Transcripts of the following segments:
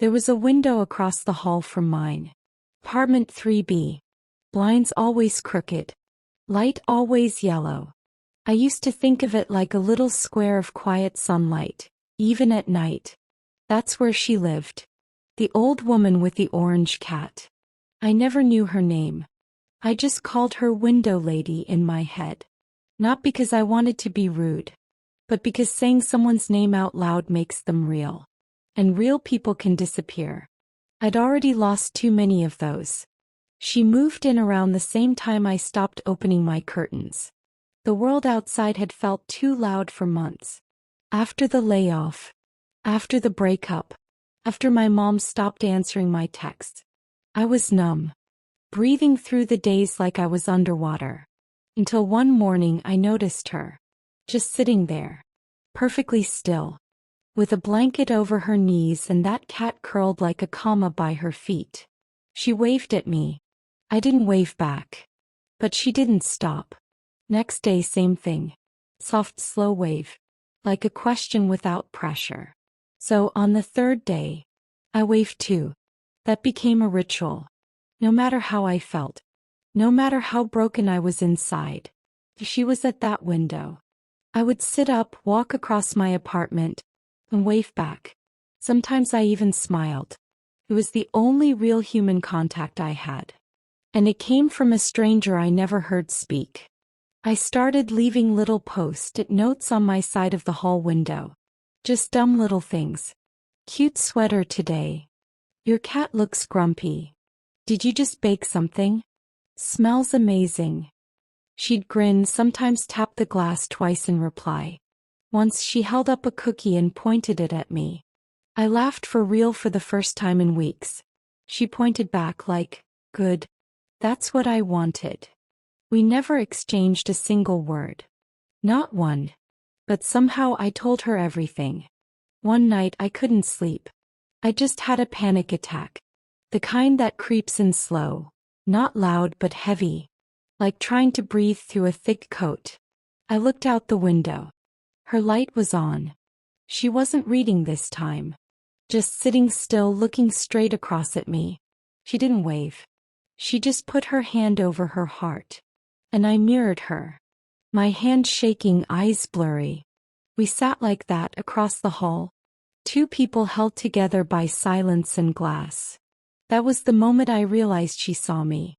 There was a window across the hall from mine. Apartment 3B. Blinds always crooked. Light always yellow. I used to think of it like a little square of quiet sunlight, even at night. That's where she lived. The old woman with the orange cat. I never knew her name. I just called her Window Lady in my head. Not because I wanted to be rude, but because saying someone's name out loud makes them real. And real people can disappear. I'd already lost too many of those. She moved in around the same time I stopped opening my curtains. The world outside had felt too loud for months. After the layoff. After the breakup. After my mom stopped answering my texts. I was numb. Breathing through the days like I was underwater. Until one morning I noticed her. Just sitting there. Perfectly still. With a blanket over her knees and that cat curled like a comma by her feet. She waved at me. I didn't wave back. But she didn't stop. Next day same thing. Soft slow wave. Like a question without pressure. So on the third day, I waved too. That became a ritual. No matter how I felt. No matter how broken I was inside. She was at that window. I would sit up, walk across my apartment, and wave back. Sometimes I even smiled. It was the only real human contact I had. And it came from a stranger I never heard speak. I started leaving little post-it notes on my side of the hall window. Just dumb little things. Cute sweater today. Your cat looks grumpy. Did you just bake something? Smells amazing. She'd grin, sometimes tap the glass twice in reply. Once she held up a cookie and pointed it at me. I laughed for real for the first time in weeks. She pointed back like, good. That's what I wanted. We never exchanged a single word. Not one. But somehow I told her everything. One night I couldn't sleep. I just had a panic attack. The kind that creeps in slow. Not loud but heavy. Like trying to breathe through a thick coat. I looked out the window. Her light was on. She wasn't reading this time. Just sitting still looking straight across at me. She didn't wave. She just put her hand over her heart. And I mirrored her. My hand shaking, eyes blurry. We sat like that across the hall. Two people held together by silence and glass. That was the moment I realized she saw me.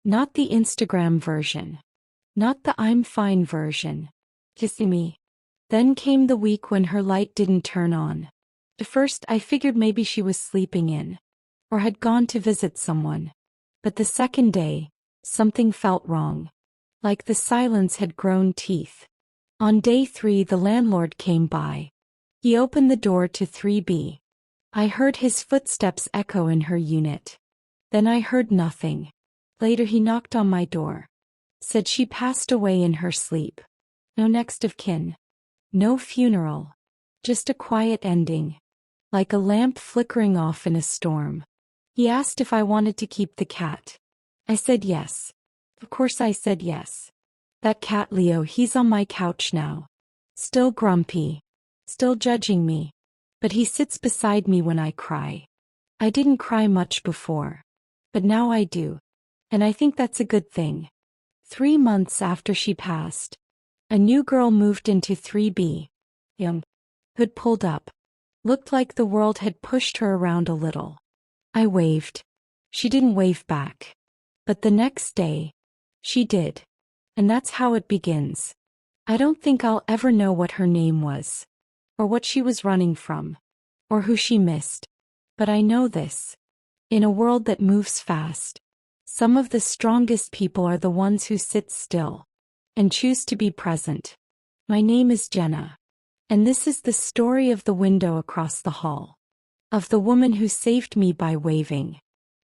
Not the Instagram version. Not the I'm fine version. Kissing me. Then came the week when her light didn't turn on. At first I figured maybe she was sleeping in. Or had gone to visit someone. But the second day, something felt wrong. Like the silence had grown teeth. On day 3 the landlord came by. He opened the door to 3B. I heard his footsteps echo in her unit. Then I heard nothing. Later he knocked on my door. Said she passed away in her sleep. No next of kin. No funeral. Just a quiet ending. Like a lamp flickering off in a storm. He asked if I wanted to keep the cat. I said yes. Of course I said yes. That cat Leo, he's on my couch now. Still grumpy. Still judging me. But he sits beside me when I cry. I didn't cry much before. But now I do. And I think that's a good thing. 3 months after she passed. A new girl moved into 3B. Young. Hood pulled up. Looked like the world had pushed her around a little. I waved. She didn't wave back. But the next day, she did. And that's how it begins. I don't think I'll ever know what her name was. Or what she was running from. Or who she missed. But I know this. In a world that moves fast, some of the strongest people are the ones who sit still. And choose to be present. My name is Jenna. And this is the story of the window across the hall. Of the woman who saved me by waving.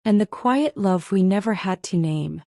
And the quiet love we never had to name.